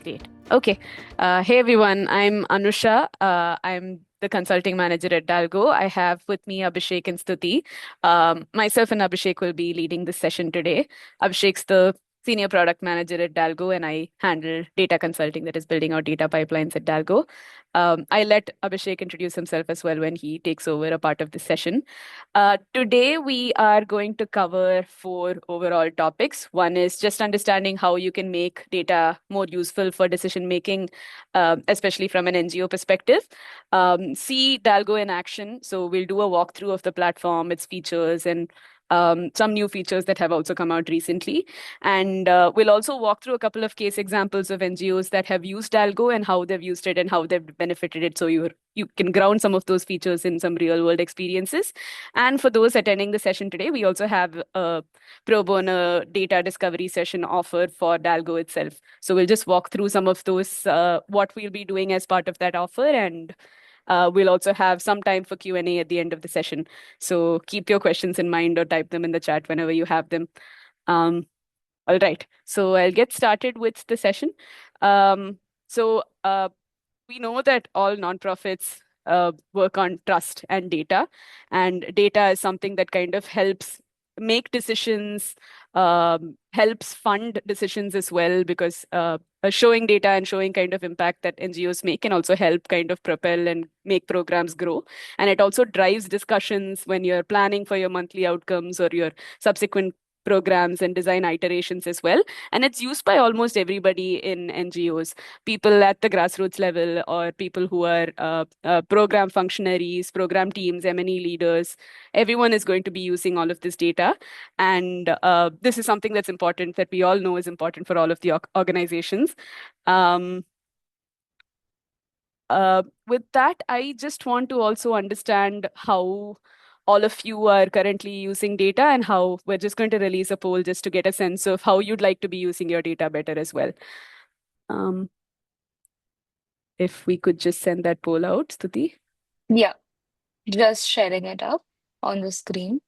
Great. Okay. Hey everyone, I'm Anusha. I'm the consulting manager at Dalgo. I have with me Abhishek and Stuti. Myself and Abhishek will be leading this session today. Abhishek's the senior product manager at Dalgo, and I handle data consulting, that is building out data pipelines at Dalgo. I let Abhishek introduce himself as well when he takes over a part of this session. Today, we are going to cover four overall topics. One is just understanding how you can make data more useful for decision making, especially from an NGO perspective. See Dalgo in action. So we'll do a walkthrough of the platform, its features, and some new features that have also come out recently. And we'll also walk through a couple of case examples of NGOs that have used Dalgo and how they've used it and how they've benefited it. So you can ground some of those features in some real world experiences. And for those attending the session today, we also have a pro bono data discovery session offered for Dalgo itself. So we'll just walk through some of those, what we'll be doing as part of that offer, and we'll also have some time for Q&A at the end of the session. So keep your questions in mind or type them in the chat whenever you have them. All right. So I'll get started with the session. So we know that all nonprofits work on trust and data is something that kind of helps make decisions, helps fund decisions as well, because showing data and showing kind of impact that NGOs make can also help kind of propel and make programs grow. And it also drives discussions when you're planning for your monthly outcomes or your subsequent programs and design iterations as well. And it's used by almost everybody in NGOs, people at the grassroots level or people who are program functionaries, program teams, M&E leaders. Everyone is going to be using all of this data. And this is something that's important, that we all know is important for all of the organizations. With that, I just want to also understand how all of you are currently using data, and how we're just going to release a poll just to get a sense of how you'd like to be using your data better as well. Um, if we could just send that poll out, Stuti. Yeah, just sharing it up on the screen.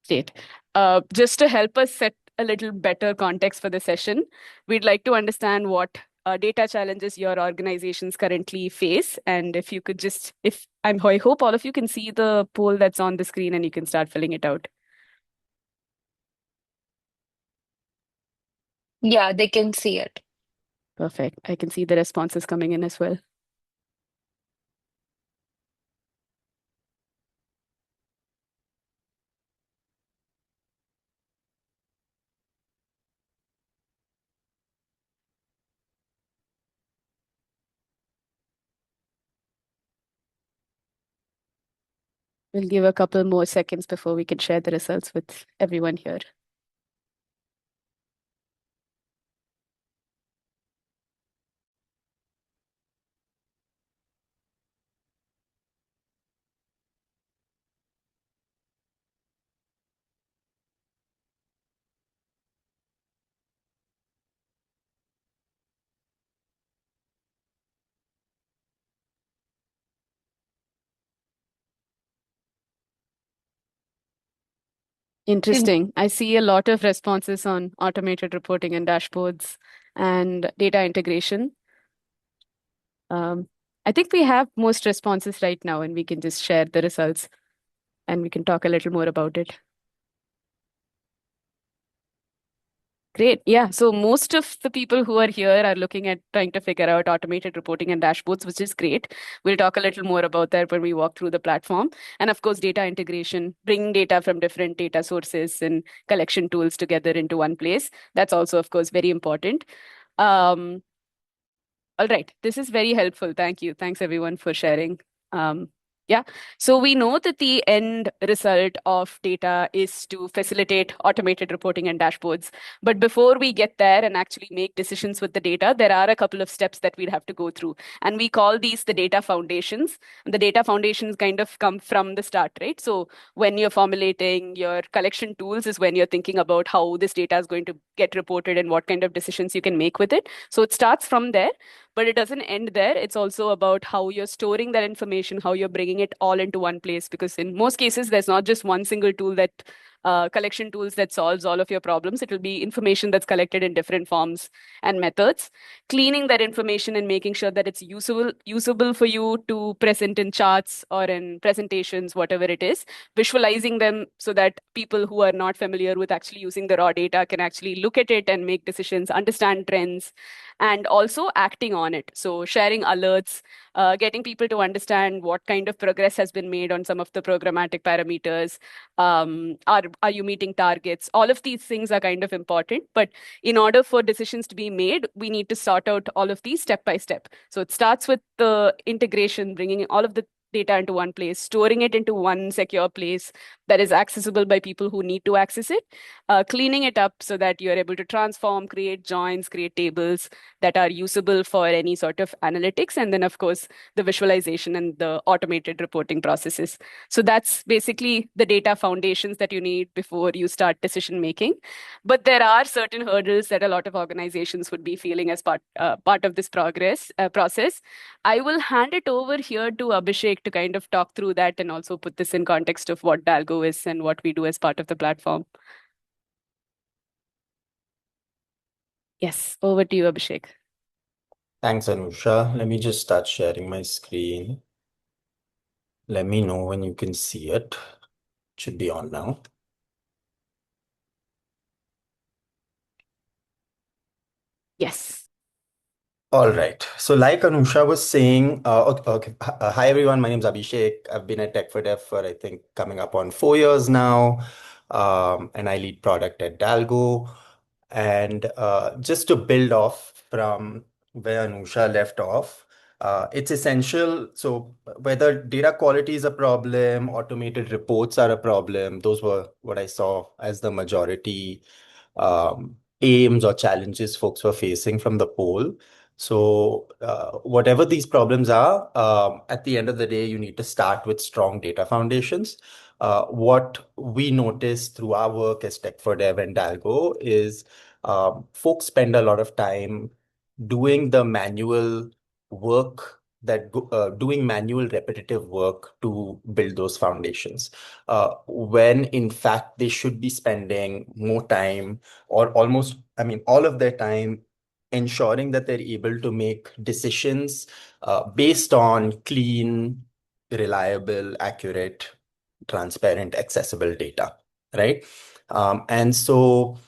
Great. Just to help us set a little better context for the session, we'd like to understand what data challenges your organizations currently face. And if you could just, I hope all of you can see the poll that's on the screen and you can start filling it out. Yeah, they can see it. Perfect. I can see the responses coming in as well. We'll give a couple more seconds before we can share the results with everyone here. Mm, Interesting. I see a lot of responses on automated reporting and dashboards and data integration. Um, I think we have most responses right now, and we can just share the results and we can talk a little more about it. Great. Yeah. So most of the people who are here are looking at trying to figure out automated reporting and dashboards, which is great. We'll talk a little more about that when we walk through the platform. And of course, data integration, bringing data from different data sources and collection tools together into one place. That's also, of course, very important. Um, all right. This is very helpful. Thank you. Thanks everyone for sharing. Um, yeah. So we know that the end result of data is to facilitate automated reporting and dashboards. But before we get there and actually make decisions with the data, there are a couple of steps that we'd have to go through. And we call these the data foundations. The data foundations kind of come from the start, right? So when you're formulating your collection tools is when you're thinking about how this data is going to get reported and what kind of decisions you can make with it. So it starts from there. But it doesn't end there. It's also about how you're storing that information, how you're bringing it all into one place. Because in most cases, there's not just one single tool that collection tools that solves all of your problems. It will be information that's collected in different forms and methods. Cleaning that information and making sure that it's usable for you to present in charts or in presentations, whatever it is. Visualizing them so that people who are not familiar with actually using the raw data can actually look at it and make decisions, understand trends, and also acting on it. So sharing alerts, getting people to understand what kind of progress has been made on some of the programmatic parameters. Are you meeting targets? All of these things are kind of important, but in order for decisions to be made, we need to sort out all of these step by step. So it starts with the integration, bringing all of the data into one place, storing it into one secure place that is accessible by people who need to access it, cleaning it up so that you're able to transform, create joins, create tables that are usable for any sort of analytics, and then, of course, the visualization and the automated reporting processes. So that's basically the data foundations that you need before you start decision making. But there are certain hurdles that a lot of organizations would be feeling as part of this process. I will hand it over here to Abhishek to kind of talk through that and also put this in context of what Dalgo is and what we do as part of the platform. Yes, over to you, Abhishek. Thanks, Anusha. Let me just start sharing my screen. Let me know when you can see it. Should be on now. Yes. All right. So, like Anusha was saying, hi everyone. My name is Abhishek. I've been at Tech for Dev for I think coming up on 4 years now, and I lead product at Dalgo. And just to build off from where Anusha left off, it's essential. So, whether data quality is a problem, automated reports are a problem, those were what I saw as the majority aims or challenges folks were facing from the poll. So, whatever these problems are, at the end of the day, you need to start with strong data foundations. What we notice through our work as Tech for Dev and Dalgo is folks spend a lot of time doing the manual work doing manual repetitive work to build those foundations, when in fact they should be spending more time or almost, I mean, all of their time ensuring that they're able to make decisions based on clean, reliable, accurate, transparent, accessible data, right? And so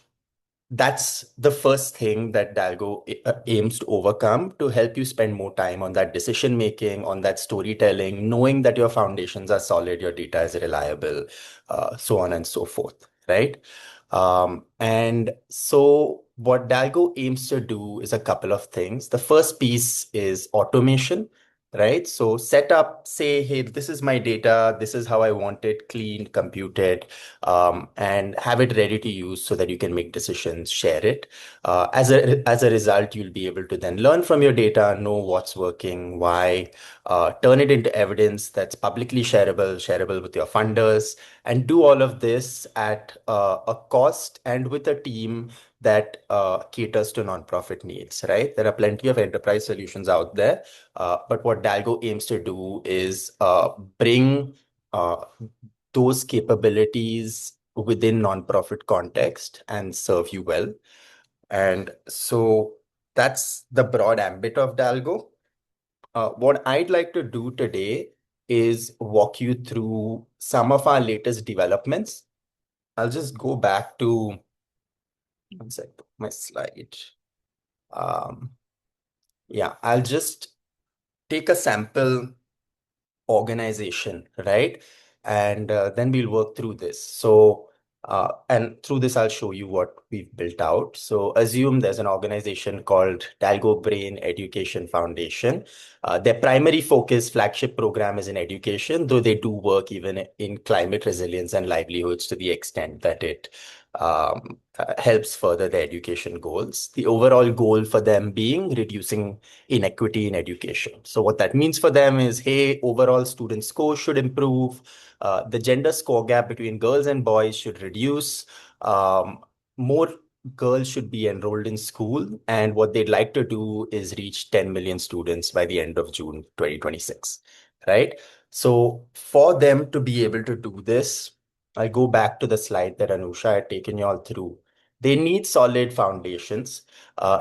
that's the first thing that Dalgo aims to overcome to help you spend more time on that decision making, on that storytelling, knowing that your foundations are solid, your data is reliable, so on and so forth, right? And so what Dalgo aims to do is a couple of things. The first piece is automation, right? So set up, say, hey, this is my data, this is how I want it cleaned, computed, and have it ready to use so that you can make decisions, share it. As a result, you'll be able to then learn from your data, know what's working, why, turn it into evidence that's publicly shareable with your funders, and do all of this at a cost and with a team that caters to nonprofit needs, right? There are plenty of enterprise solutions out there, but what Dalgo aims to do is bring uh, those capabilities within nonprofit context and serve you well. And so that's the broad ambit of Dalgo. What I'd like to do today is walk you through some of our latest developments. I'll just go back to one sec, my slide. Um, yeah, I'll just take a sample organization, right? And then we'll work through this. So, and through this, I'll show you what we've built out. So assume there's an organization called Dalgo Brain Education Foundation. Their primary focus flagship program is in education, though they do work even in climate resilience and livelihoods to the extent that it helps further their education goals. The overall goal for them being reducing inequity in education. So what that means for them is, hey, overall student scores should improve. The gender score gap between girls and boys should reduce. More girls should be enrolled in school, and what they'd like to do is reach 10 million students by the end of June 2026, right? So for them to be able to do this, I go back to the slide that Anusha had taken you all through. They need solid foundations.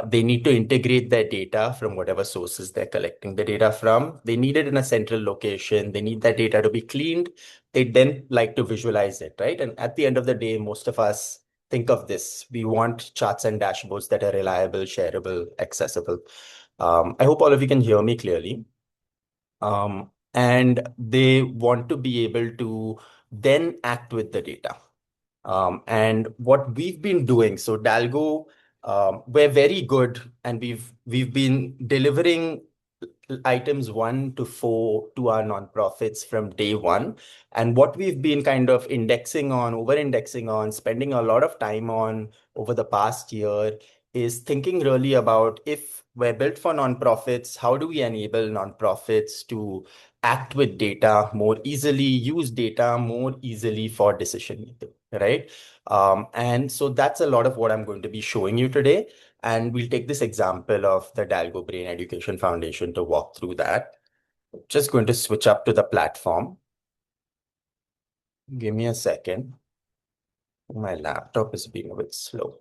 They need to integrate their data from whatever sources they're collecting the data from. They need it in a central location. They need that data to be cleaned. They then like to visualize it, right? And at the end of the day, most of us think of this. We want charts and dashboards that are reliable, shareable, accessible. I hope all of you can hear me clearly. And they want to be able to then act with the data. And what we've been doing, so Dalgo, we're very good, and we've been delivering items 1 to 4 to our nonprofits from day one. And what we've been kind of indexing on, over-indexing on, spending a lot of time on over the past year is thinking really about, if we're built for nonprofits, how do we enable nonprofits to act with data more easily, use data more easily for decision making, right? And so that's a lot of what I'm going to be showing you today. And we'll take this example of the Dalgo Brain Education Foundation to walk through that. Just going to switch up to the platform. Give me a second. My laptop is being a bit slow.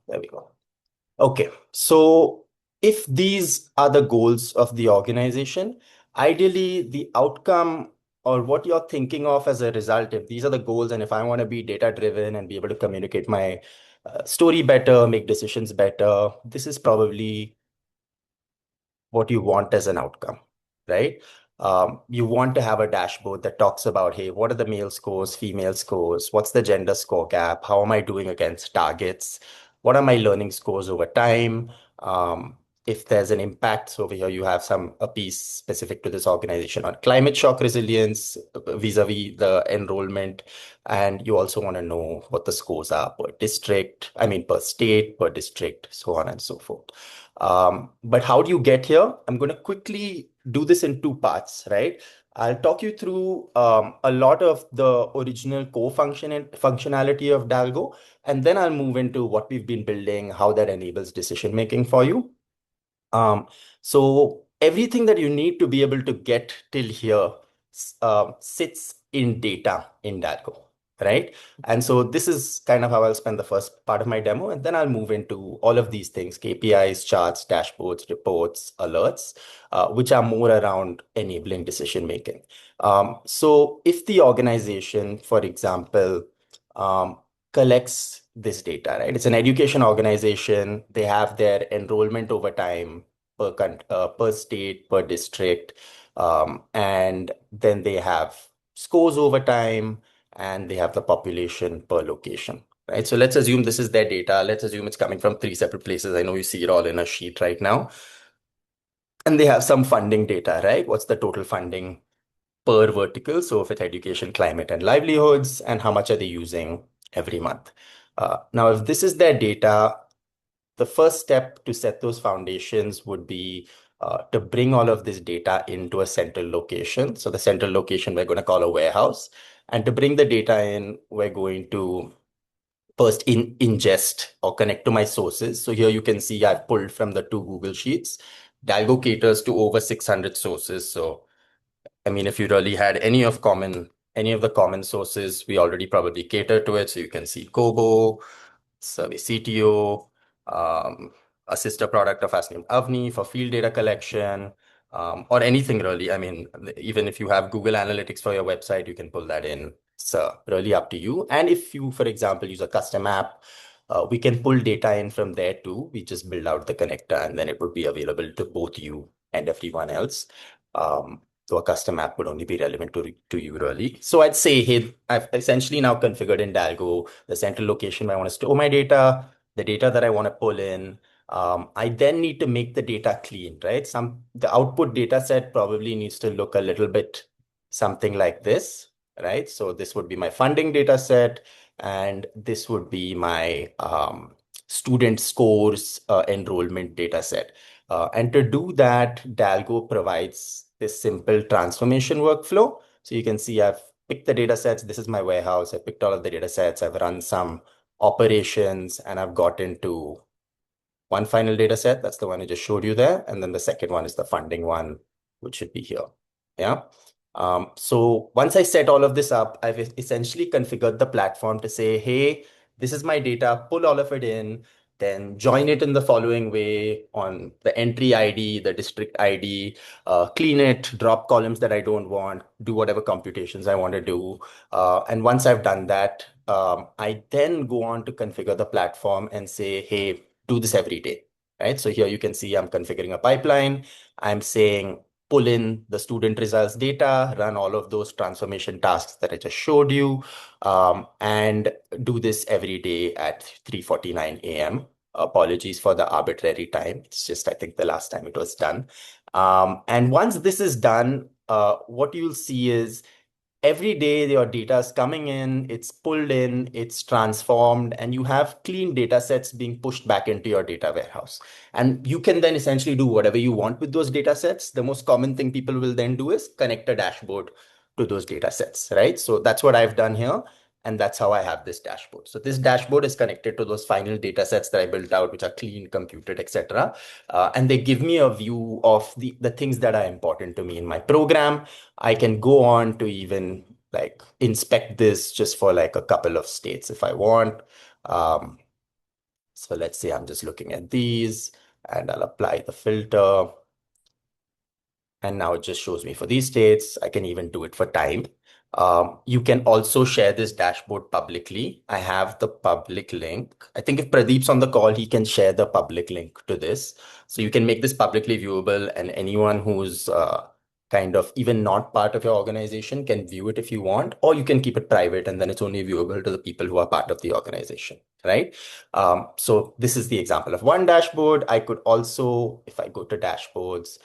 There we go. Okay, so if these are the goals of the organization, ideally the outcome or what you're thinking of as a result, if these are the goals, and if I want to be data driven and be able to communicate my story better, make decisions better, this is probably what you want as an outcome, right? You want to have a dashboard that talks about, hey, what are the male scores, female scores? What's the gender score gap? How am I doing against targets? What are my learning scores over time? If there's an impact, so over here you have a piece specific to this organization on climate shock resilience vis-a-vis the enrollment. And you also want to know what the scores are per district, I mean, per state, per district, so on and so forth. But how do you get here? I'm going to quickly do this in two parts, right? I'll talk you through a lot of the original core functionality of Dalgo, and then I'll move into what we've been building, how that enables decision making for you. So everything that you need to be able to get till here sits in data in Dalgo, right? And so this is kind of how I'll spend the first part of my demo, and then I'll move into all of these things: KPIs, charts, dashboards, reports, alerts, which are more around enabling decision making. So if the organization, for example, um, collects this data, right? It's an education organization. They have their enrollment over time per state, per district, and then they have scores over time, and they have the population per location, right? So let's assume this is their data. Let's assume it's coming from 3 separate places. I know you see it all in a sheet right now. And they have some funding data, right? What's the total funding per vertical? So if it's education, climate, and livelihoods, and how much are they using every month? Now, if this is their data, the first step to set those foundations would be to bring all of this data into a central location. So the central location we're going to call a warehouse. And to bring the data in, we're going to first ingest or connect to my sources. So here you can see I've pulled from the 2 Google Sheets. Dalgo caters to over 600 sources. So I mean, if you really had any of the common sources, we already probably cater to it. So you can see Kobo, Survey CTO, a sister product of us named Avni for field data collection, or anything really. I mean, even if you have Google Analytics for your website, you can pull that in. It's really up to you. And if you, for example, use a custom app, we can pull data in from there too. We just build out the connector, and then it would be available to both you and everyone else. So a custom app would only be relevant to you really. So I'd say, hey, I've essentially now configured in Dalgo the central location where I want to store my data, the data that I want to pull in. I then need to make the data clean, right? The output data set probably needs to look a little bit something like this, right? So this would be my funding data set, and this would be my student scores enrollment data set. And to do that, Dalgo provides this simple transformation workflow. So you can see I've picked the data sets. This is my warehouse. I picked all of the data sets. I've run some operations, and I've got into one final data set. That's the one I just showed you there. And then the second one is the funding one, which should be here. Yeah. So once I set all of this up, I've essentially configured the platform to say, hey, this is my data, pull all of it in, then join it in the following way on the entry ID, the district ID, clean it, drop columns that I don't want, do whatever computations I want to do. And once I've done that, I then go on to configure the platform and say, hey, do this every day, right? So here you can see I'm configuring a pipeline. I'm saying pull in the student results data, run all of those transformation tasks that I just showed you, and do this every day at 3:49 a.m. Apologies for the arbitrary time. It's just, I think, the last time it was done. And once this is done, what you'll see is every day your data is coming in, it's pulled in, it's transformed, and you have clean data sets being pushed back into your data warehouse. And you can then essentially do whatever you want with those data sets. The most common thing people will then do is connect a dashboard to those data sets, right? So that's what I've done here. And that's how I have this dashboard. So this dashboard is connected to those final data sets that I built out, which are clean, computed, etc. And they give me a view of the things that are important to me in my program. I can go on to even like inspect this just for like a couple of states if I want. Um, so let's say I'm just looking at these and I'll apply the filter. And now it just shows me for these states. I can even do it for time. You can also share this dashboard publicly. I have the public link. I think if Pradeep's on the call, he can share the public link to this. So you can make this publicly viewable, and anyone who's kind of even not part of your organization can view it if you want, or you can keep it private and then it's only viewable to the people who are part of the organization, right? So this is the example of one dashboard. I could also, if I go to dashboards,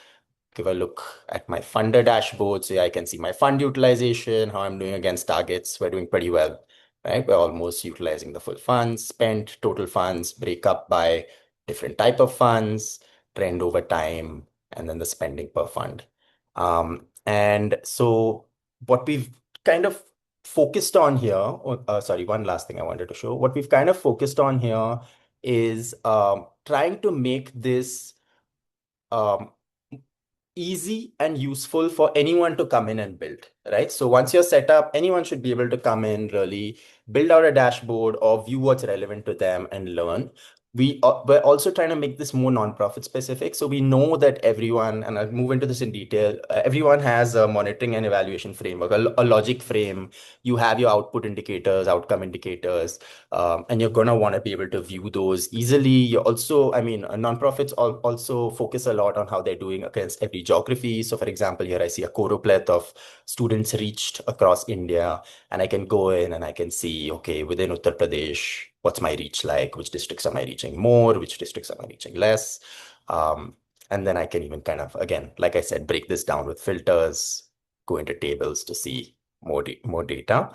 give a look at my funder dashboard. So I can see my fund utilization, how I'm doing against targets. We're doing pretty well, right? We're almost utilizing the full funds, spent, total funds, break up by different type of funds, trend over time, and then the spending per fund. And so what we've kind of focused on here, sorry, one last thing I wanted to show. What we've kind of focused on here is trying to make this um, easy and useful for anyone to come in and build, right? So once you're set up, anyone should be able to come in, really build out a dashboard or view what's relevant to them and learn. We're also trying to make this more nonprofit specific. So we know that everyone, and I'll move into this in detail, everyone has a monitoring and evaluation framework, a logic frame. You have your output indicators, outcome indicators, and you're going to want to be able to view those easily. You also, I mean, nonprofits also focus a lot on how they're doing against every geography. So for example, here I see a choropleth of students reached across India, and I can go in and I can see, okay, within Uttar Pradesh, what's my reach like? Which districts am I reaching more? Which districts am I reaching less? And then I can even kind of, again, like I said, break this down with filters, go into tables to see more data.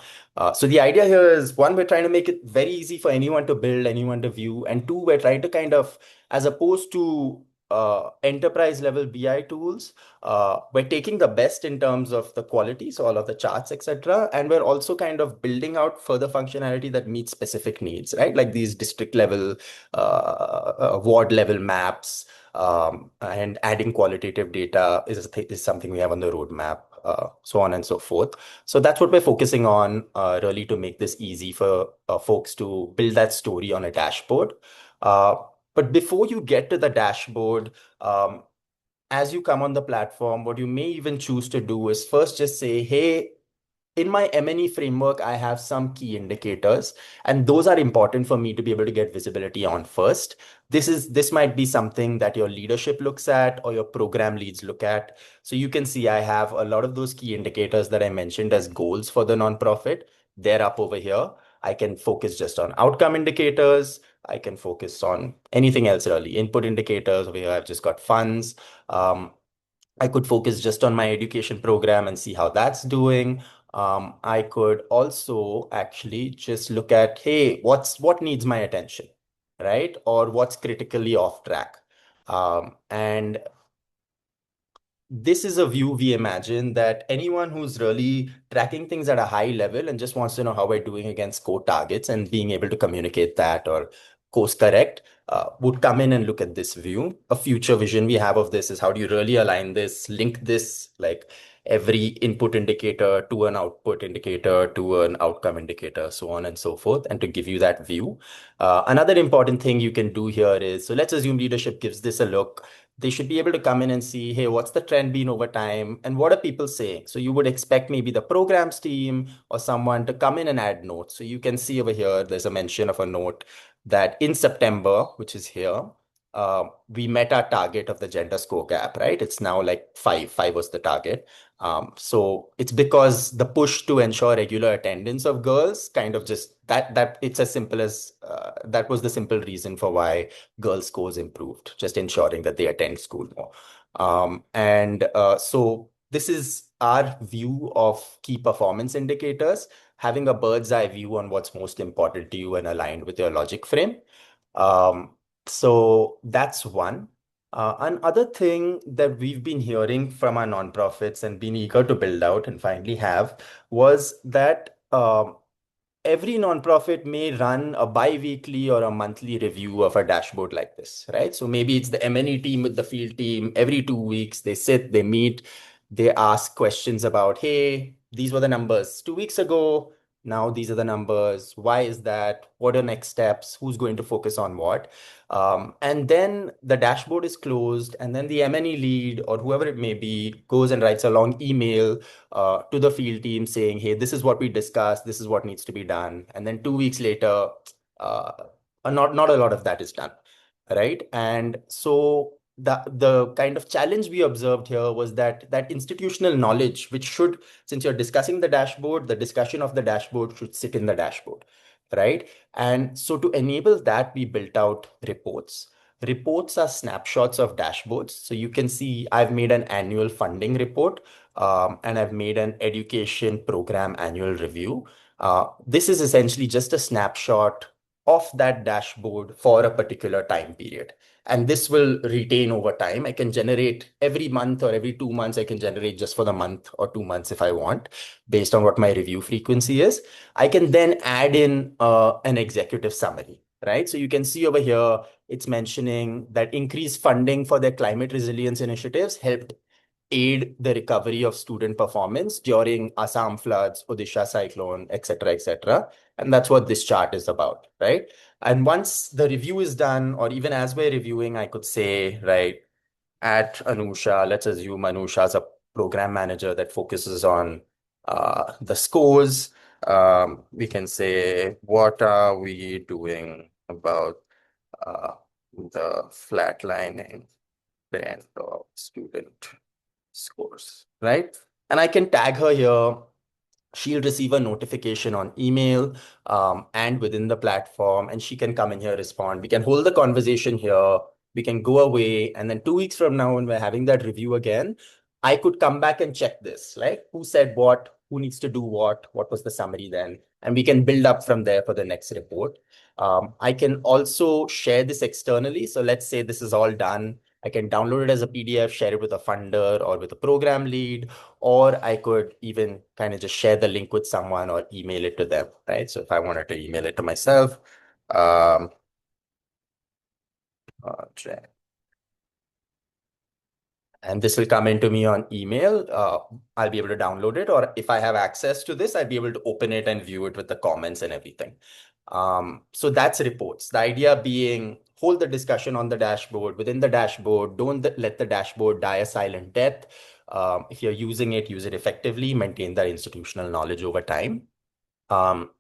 So the idea here is, one, we're trying to make it very easy for anyone to build, anyone to view, and two, we're trying to kind of, as opposed to enterprise level BI tools, we're taking the best in terms of the quality, so all of the charts, etc. And we're also kind of building out further functionality that meets specific needs, right? Like these district level, ward level maps, and adding qualitative data is something we have on the roadmap, so on and so forth. So that's what we're focusing on, really, to make this easy for folks to build that story on a dashboard. But before you get to the dashboard, as you come on the platform, what you may even choose to do is first just say, hey, in my M&E framework, I have some key indicators, and those are important for me to be able to get visibility on first. This might be something that your leadership looks at or your program leads look at. So you can see I have a lot of those key indicators that I mentioned as goals for the nonprofit. They're up over here. I can focus just on outcome indicators. I can focus on anything else really. Input indicators over here, I've just got funds. I could focus just on my education program and see how that's doing. I could also actually just look at, hey, what needs my attention, right? Or what's critically off track. And this is a view we imagine that anyone who's really tracking things at a high level and just wants to know how we're doing against core targets and being able to communicate that or course correct would come in and look at this view. A future vision we have of this is how do you really align this, link this, like every input indicator to an output indicator to an outcome indicator, so on and so forth, and to give you that view. Another important thing you can do here is, so let's assume leadership gives this a look. They should be able to come in and see, hey, what's the trend been over time and what are people saying? So you would expect maybe the programs team or someone to come in and add notes. So you can see over here, there's a mention of a note that in September, which is here, we met our target of the gender score gap, right? It's now like five was the target. So it's because the push to ensure regular attendance of girls kind of just that it's as simple as that was the simple reason for why girls' scores improved, just ensuring that they attend school more. So this is our view of key performance indicators, having a bird's eye view on what's most important to you and aligned with your logic frame. Um, so that's one. Another thing that we've been hearing from our nonprofits and been eager to build out and finally have was that every nonprofit may run a bi-weekly or a monthly review of a dashboard like this, right? So maybe it's the M&E team with the field team. Every 2 weeks, they sit, they meet, they ask questions about, hey, these were the numbers 2 weeks ago. Now these are the numbers. Why is that? What are next steps? Who's going to focus on what? And then the dashboard is closed, and then the M&E lead or whoever it may be goes and writes a long email to the field team saying, hey, this is what we discussed, this is what needs to be done. And then 2 weeks later, uh, not a lot of that is done, right? And so the kind of challenge we observed here was that institutional knowledge, which should, since you're discussing the dashboard, the discussion of the dashboard should sit in the dashboard, right? And so to enable that, we built out reports. Reports are snapshots of dashboards. So you can see I've made an annual funding report and I've made an education program annual review. This is essentially just a snapshot of that dashboard for a particular time period. And this will retain over time. I can generate every month or every 2 months, I can generate just for the month or 2 months if I want, based on what my review frequency is. I can then add in an executive summary, right? So you can see over here, it's mentioning that increased funding for their climate resilience initiatives helped aid the recovery of student performance during Assam floods, Odisha cyclone, etc., etc. And that's what this chart is about, right? And once the review is done, or even as we're reviewing, I could say, right, at Anusha, let's assume Anusha is a program manager that focuses on the scores. We can say, what are we doing about uh, the flatlining trend of student scores, right? And I can tag her here. She'll receive a notification on email and within the platform, and she can come in here, respond. We can hold the conversation here. We can go away. And then 2 weeks from now, when we're having that review again, I could come back and check this, like who said what, who needs to do what was the summary then? And we can build up from there for the next report. I can also share this externally. So let's say this is all done. I can download it as a PDF, share it with a funder or with a program lead, or I could even kind of just share the link with someone or email it to them, right? So if I wanted to email it to myself, um, check. And this will come into me on email. I'll be able to download it, or if I have access to this, I'll be able to open it and view it with the comments and everything. So that's reports. The idea being hold the discussion on the dashboard. Within the dashboard, don't let the dashboard die a silent death. If you're using it, use it effectively, maintain that institutional knowledge over time. Um,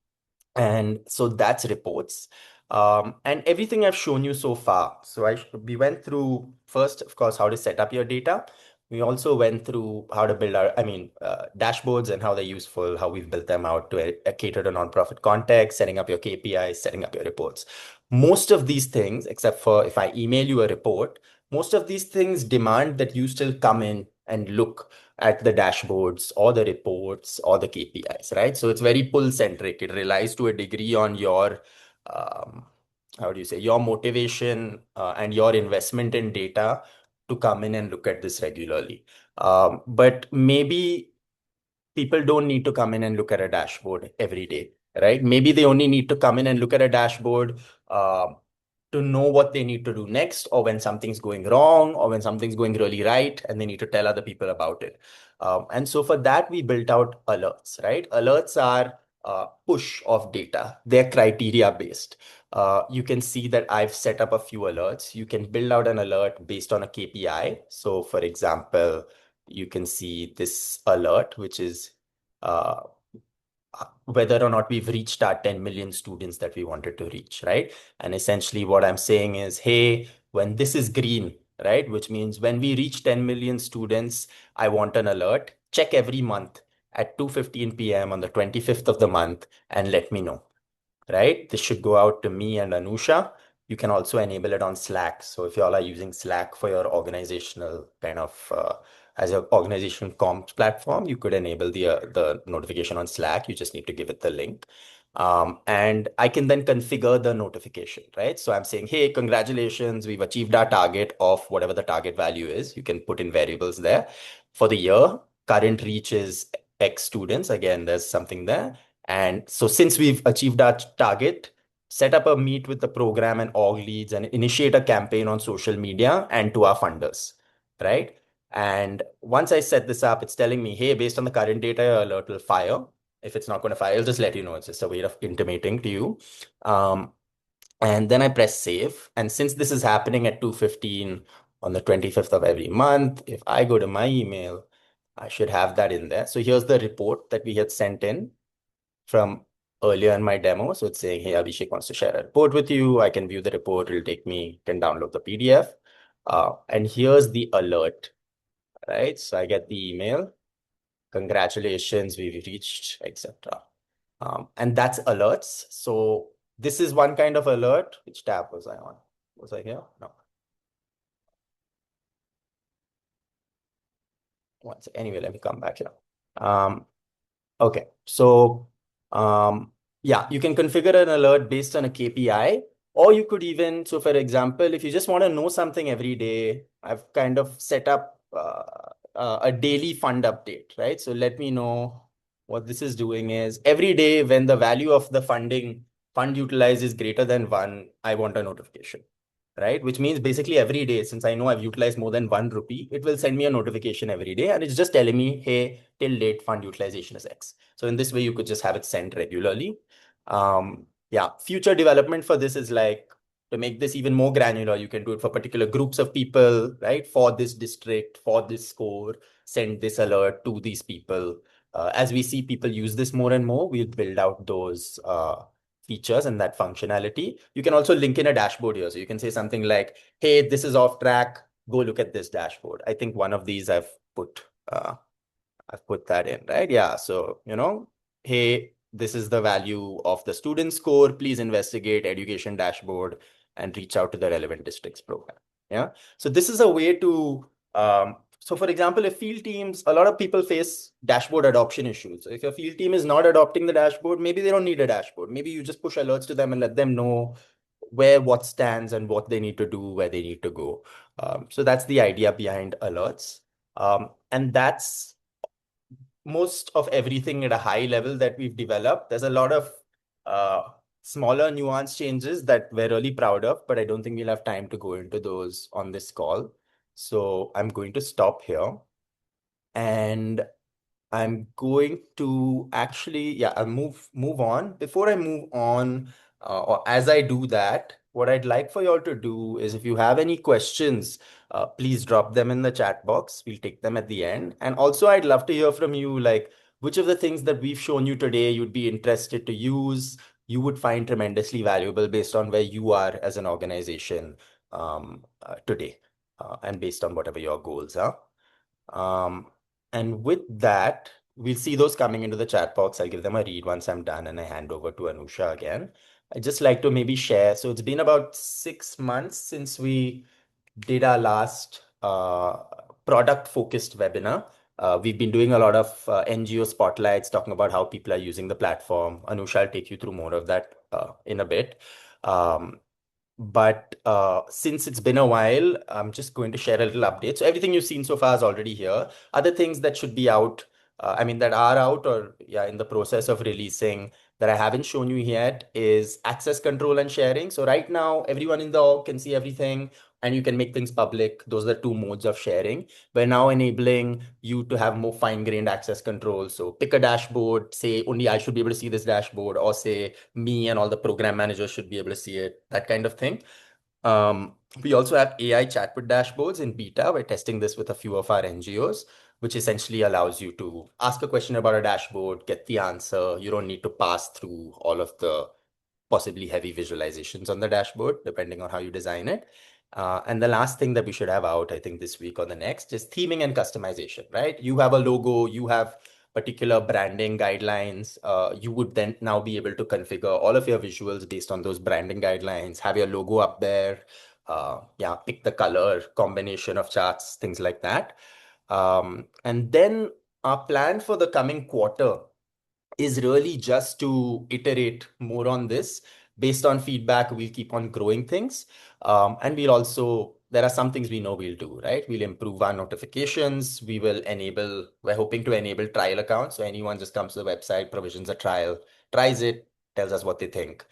and so that's reports. And everything I've shown you so far. So we went through first, of course, how to set up your data. We also went through how to build dashboards and how they're useful, how we've built them out to cater to nonprofit context, setting up your KPIs, setting up your reports. Most of these things, except for if I email you a report, most of these things demand that you still come in and look at the dashboards or the reports or the KPIs, right? So it's very pull centric. It relies to a degree on your, um, how do you say, your motivation and your investment in data to come in and look at this regularly. But maybe people don't need to come in and look at a dashboard every day, right? Maybe they only need to come in and look at a dashboard uh, to know what they need to do next, or when something's going wrong, or when something's going really right, and they need to tell other people about it. And so for that, we built out alerts, right? Alerts are push of data. They're criteria based. You can see that I've set up a few alerts. You can build out an alert based on a KPI. So for example, you can see this alert, which is uh, whether or not we've reached our 10 million students that we wanted to reach, right? And essentially what I'm saying is, hey, when this is green, right, which means when we reach 10 million students, I want an alert. Check every month at 2:15 p.m. on the 25th of the month and let me know, right? This should go out to me and Anusha. You can also enable it on Slack. So if you all are using Slack for your organizational kind of as your organization comms platform, you could enable the notification on Slack. You just need to give it the link. And I can then configure the notification, right? So I'm saying, hey, congratulations, we've achieved our target of whatever the target value is. You can put in variables there. For the year, current reach is X students. Again, there's something there. And so since we've achieved our target, set up a meet with the program and org leads and initiate a campaign on social media and to our funders, right? And once I set this up, it's telling me, hey, based on the current data, your alert will fire. If it's not going to fire, it'll just let you know. It's just a way of intimating to you. Um, and then I press save. And since this is happening at 2:15 on the 25th of every month, if I go to my email, I should have that in there. So here's the report that we had sent in from earlier in my demo. So it's saying, hey, Abhishek wants to share a report with you. I can view the report. It'll take me, can download the PDF. And here's the alert, right? So I get the email. Congratulations, we've reached, etc. And that's alerts. So this is one kind of alert. Which tab was I on? Was I here? No. Anyway, let me come back here. Okay, so yeah, you can configure an alert based on a KPI, or you could even, so for example, if you just want to know something every day, I've kind of set up a daily fund update, right? So let me know what this is doing is every day when the value of the fund utilized is greater than one, I want a notification, right? Which means basically every day, since I know I've utilized more than 1 rupee, it will send me a notification every day. And it's just telling me, hey, till date fund utilization is X. So in this way, you could just have it sent regularly. Yeah, future development for this is like to make this even more granular. You can do it for particular groups of people, right? For this district, for this score, send this alert to these people. As we see people use this more and more, we'll build out those features and that functionality. You can also link in a dashboard here. So you can say something like, hey, this is off track. Go look at this dashboard. I think one of these I've put that in, right? Yeah. So, hey, this is the value of the student score. Please investigate education dashboard and reach out to the relevant districts program. Yeah. So this is a way to, so for example, if field teams, a lot of people face dashboard adoption issues. So if your field team is not adopting the dashboard, maybe they don't need a dashboard. Maybe you just push alerts to them and let them know where what stands and what they need to do, where they need to go. So that's the idea behind alerts. And that's most of everything at a high level that we've developed. There's a lot of smaller nuance changes that we're really proud of, but I don't think we'll have time to go into those on this call. So I'm going to stop here and I'm going to actually, yeah, I'll move on. Before I move on, or as I do that, what I'd like for you all to do is if you have any questions, please drop them in the chat box. We'll take them at the end. And also, I'd love to hear from you, like which of the things that we've shown you today you'd be interested to use, you would find tremendously valuable based on where you are as an organization today, and based on whatever your goals are. And with that, we'll see those coming into the chat box. I'll give them a read once I'm done and I hand over to Anusha again. I'd just like to maybe share. So it's been about 6 months since we did our last product-focused webinar. We've been doing a lot of NGO spotlights, talking about how people are using the platform. Anusha will take you through more of that in a bit. But since it's been a while, I'm just going to share a little update. So everything you've seen so far is already here. Other things that should be out, I mean, that are out or yeah, in the process of releasing that I haven't shown you yet is access control and sharing. So right now, everyone in the org can see everything and you can make things public. Those are the two modes of sharing. We're now enabling you to have more fine-grained access control. So pick a dashboard, say only I should be able to see this dashboard, or say me and all the program managers should be able to see it, that kind of thing. We also have AI chatbot dashboards in beta. We're testing this with a few of our NGOs, which essentially allows you to ask a question about a dashboard, get the answer. You don't need to pass through all of the possibly heavy visualizations on the dashboard, depending on how you design it. And the last thing that we should have out, I think this week or the next, is theming and customization, right? You have a logo, you have particular branding guidelines. You would then now be able to configure all of your visuals based on those branding guidelines, have your logo up there, yeah, pick the color, combination of charts, things like that. And then our plan for the coming quarter is really just to iterate more on this. Based on feedback, we'll keep on growing things. And we'll also, there are some things we know we'll do, right? We'll improve our notifications. We're hoping to enable trial accounts. So anyone just comes to the website, provisions a trial, tries it, tells us what they think.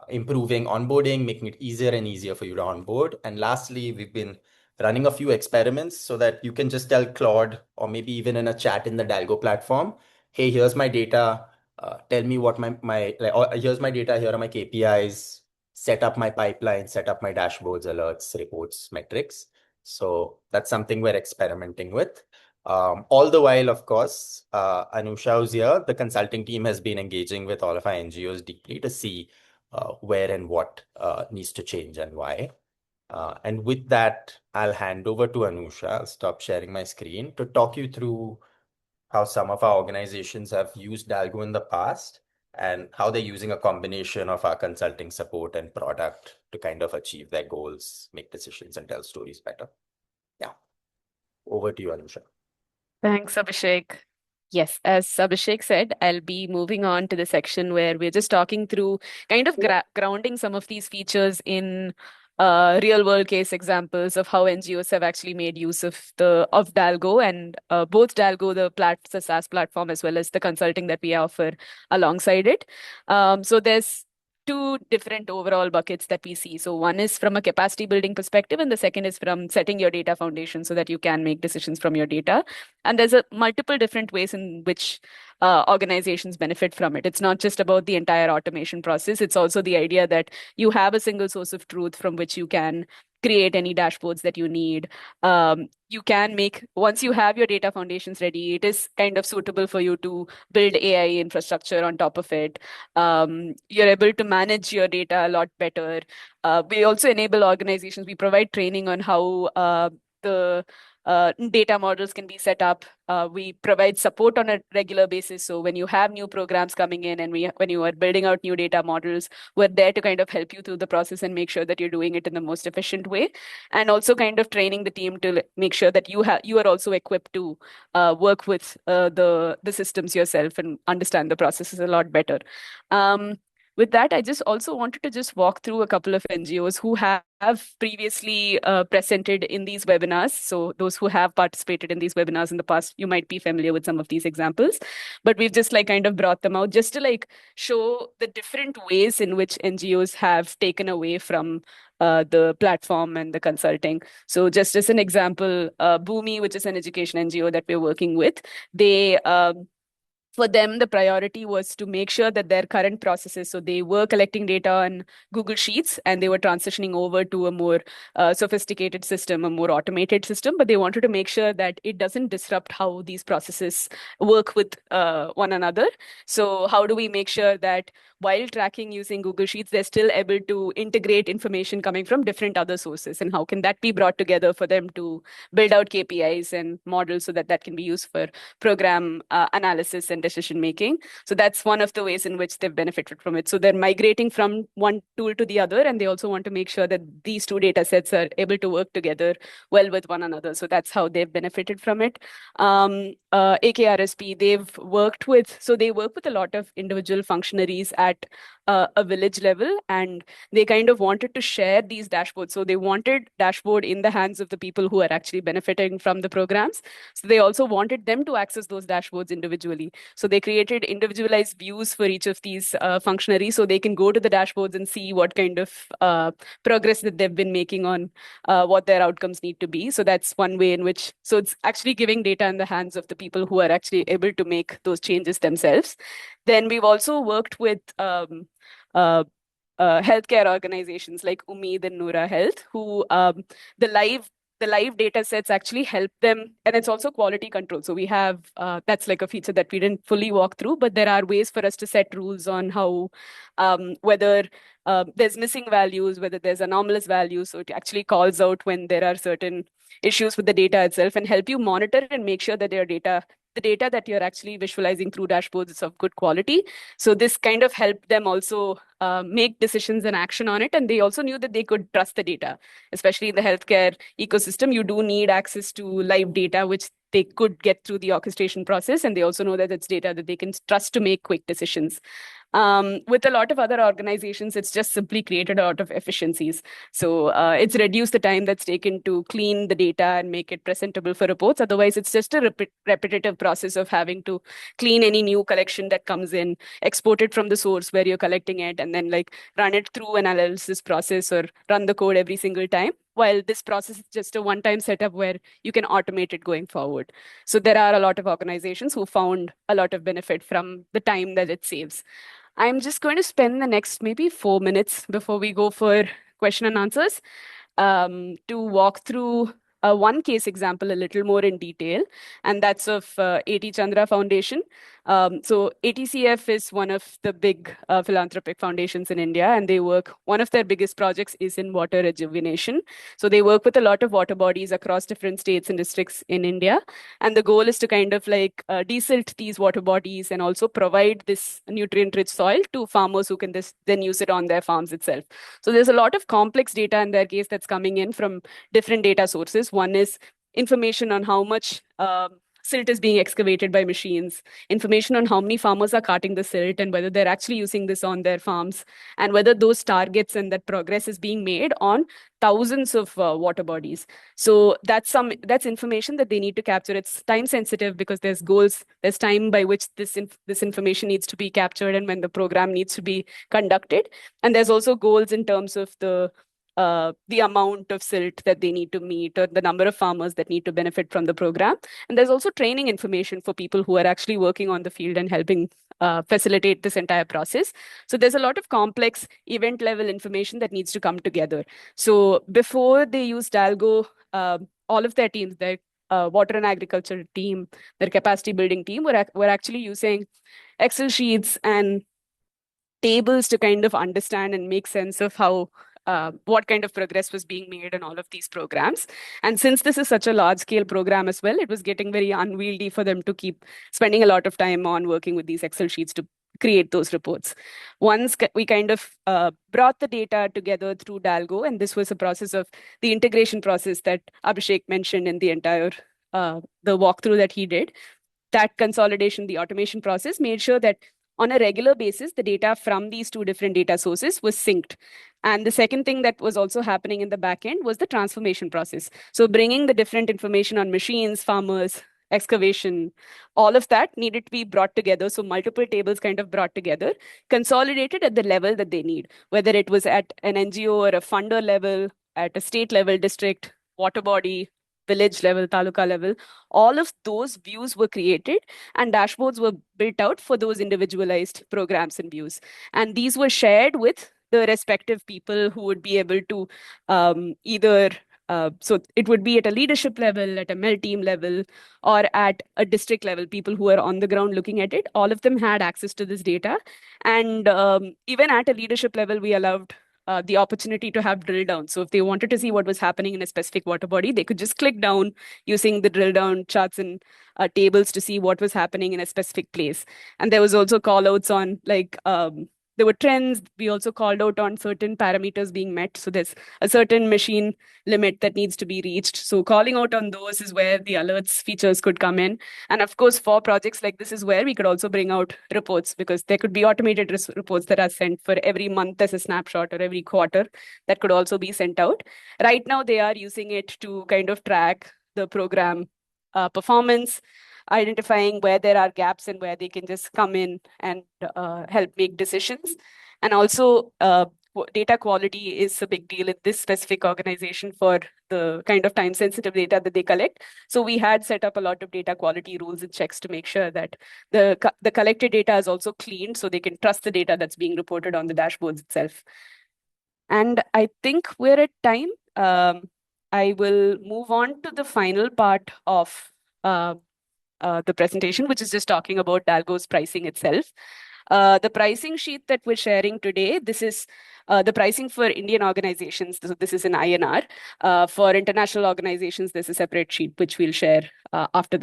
Improving onboarding, making it easier and easier for you to onboard. And lastly, we've been running a few experiments so that you can just tell Claude, or maybe even in a chat in the Dalgo platform, hey, here's my data. Tell me what here's my data. Here are my KPIs. Set up my pipeline. Set up my dashboards, alerts, reports, metrics. So that's something we're experimenting with. All the while, of course, Anusha who's here. The consulting team has been engaging with all of our NGOs deeply to see where and what needs to change and why. And with that, I'll hand over to Anusha. I'll stop sharing my screen to talk you through how some of our organizations have used Dalgo in the past and how they're using a combination of our consulting support and product to kind of achieve their goals, make decisions, and tell stories better. Yeah, over to you, Anusha. Thanks, Abhishek. Yes, as Abhishek said, I'll be moving on to the section where we're just talking through kind of grounding some of these features in real world case examples of how NGOs have actually made use of the of Dalgo and both Dalgo, the SaaS platform, as well as the consulting that we offer alongside it. So there's two different overall buckets that we see. So one is from a capacity building perspective, and the second is from setting your data foundation so that you can make decisions from your data. And there's a multiple different ways in which organizations benefit from it. It's not just about the entire automation process. It's also the idea that you have a single source of truth from which you can create any dashboards that you need. You can make, once you have your data foundations ready, it is kind of suitable for you to build AI infrastructure on top of it. You're able to manage your data a lot better. We also enable organizations, we provide training on how the data models can be set up. We provide support on a regular basis. So when you have new programs coming in and when you are building out new data models, we're there to kind of help you through the process and make sure that you're doing it in the most efficient way. And also kind of training the team to make sure that you are also equipped to work with the systems yourself and understand the processes a lot better. With that, I just also wanted to just walk through a couple of NGOs who have previously presented in these webinars. So those who have participated in these webinars in the past, you might be familiar with some of these examples, but we've just like kind of brought them out just to like show the different ways in which NGOs have taken away from the platform and the consulting. So just as an example, Boomi, which is an education NGO that we're working with, they for them, the priority was to make sure that their current processes, so they were collecting data on Google Sheets and they were transitioning over to a more sophisticated system, a more automated system, but they wanted to make sure that it doesn't disrupt how these processes work with one another. So how do we make sure that while tracking using Google Sheets, they're still able to integrate information coming from different other sources? And how can that be brought together for them to build out KPIs and models so that that can be used for program analysis and decision making? So that's one of the ways in which they've benefited from it. So they're migrating from one tool to the other, and they also want to make sure that these two data sets are able to work together well with one another. So that's how they've benefited from it. AKRSP, they work with a lot of individual functionaries at a village level, and they kind of wanted to share these dashboards. So they wanted dashboard in the hands of the people who are actually benefiting from the programs. So they also wanted them to access those dashboards individually. So they created individualized views for each of these functionaries, so they can go to the dashboards and see what kind of progress that they've been making on what their outcomes need to be. So that's one way in which, so it's actually giving data in the hands of the people who are actually able to make those changes themselves. Then we've also worked with uh, healthcare organizations like Umeed and Noura Health, who the live the live data sets actually help them, and it's also quality control. So we have that's like a feature that we didn't fully walk through, but there are ways for us to set rules on how whether there's missing values, whether there's anomalous values. So it actually calls out when there are certain issues with the data itself and help you monitor and make sure that the data that you're actually visualizing through dashboards is of good quality. So this kind of helped them also make decisions and action on it. And they also knew that they could trust the data, especially in the healthcare ecosystem. You do need access to live data, which they could get through the orchestration process. And they also know that it's data that they can trust to make quick decisions. With a lot of other organizations, it's just simply created out of efficiencies. So it's reduced the time that's taken to clean the data and make it presentable for reports. Otherwise, it's just a repetitive process of having to clean any new collection that comes in, export it from the source where you're collecting it, and then like run it through an analysis process or run the code every single time. While this process is just a one-time setup where you can automate it going forward. So there are a lot of organizations who found a lot of benefit from the time that it saves. I'm just going to spend the next maybe 4 minutes before we go for question and answers to walk through one case example a little more in detail, and that's of A.T. Chandra Foundation. So ATCF is one of the big philanthropic foundations in India, and one of their biggest projects is in water rejuvenation. So they work with a lot of water bodies across different states and districts in India. And the goal is to kind of like desilt these water bodies and also provide this nutrient-rich soil to farmers who can then use it on their farms itself. So there's a lot of complex data in their case that's coming in from different data sources. One is information on how much silt is being excavated by machines, information on how many farmers are carting the silt and whether they're actually using this on their farms, and whether those targets and that progress is being made on thousands of water bodies. So that's information that they need to capture. It's time sensitive because there's goals, there's time by which this information needs to be captured and when the program needs to be conducted. And there's also goals in terms of the amount of silt that they need to meet or the number of farmers that need to benefit from the program. And there's also training information for people who are actually working on the field and helping facilitate this entire process. So there's a lot of complex event level information that needs to come together. So before they use Dalgo, all of their teams, their water and agriculture team, their capacity building team were actually using Excel sheets and tables to kind of understand and make sense of how what kind of progress was being made in all of these programs. And since this is such a large scale program as well, it was getting very unwieldy for them to keep spending a lot of time on working with these Excel sheets to create those reports. Once we kind of brought the data together through Dalgo, and this was a process of the integration process that Abhishek mentioned in the entire the walkthrough that he did. That consolidation, the automation process made sure that on a regular basis, the data from these two different data sources was synced. And the second thing that was also happening in the back end was the transformation process. So bringing the different information on machines, farmers, excavation, all of that needed to be brought together. So multiple tables kind of brought together, consolidated at the level that they need, whether it was at an NGO or a funder level, at a state level, district, water body, village level, taluka level. All of those views were created and dashboards were built out for those individualized programs and views. And these were shared with the respective people who would be able to either so it would be at a leadership level, at a MEL team level, or at a district level, people who are on the ground looking at it. All of them had access to this data. And even at a leadership level, we allowed the opportunity to have drill down. So if they wanted to see what was happening in a specific water body, they could just click down using the drill down charts and tables to see what was happening in a specific place. And there was also call outs on like there were trends. We also called out on certain parameters being met. So there's a certain machine limit that needs to be reached. So calling out on those is where the alerts features could come in. And of course, for projects like this is where we could also bring out reports, because there could be automated reports that are sent for every month as a snapshot or every quarter that could also be sent out. Right now, they are using it to kind of track the program performance, identifying where there are gaps and where they can just come in and help make decisions. And also, data quality is a big deal in this specific organization for the kind of time sensitive data that they collect. So we had set up a lot of data quality rules and checks to make sure that the collected data is also cleaned so they can trust the data that's being reported on the dashboards itself. And I think we're at time. I will move on to the final part of uh, the presentation, which is just talking about Dalgo's pricing itself. The pricing sheet that we're sharing today, this is the pricing for Indian organizations. So this is in INR. For international organizations, there's a separate sheet which we'll share after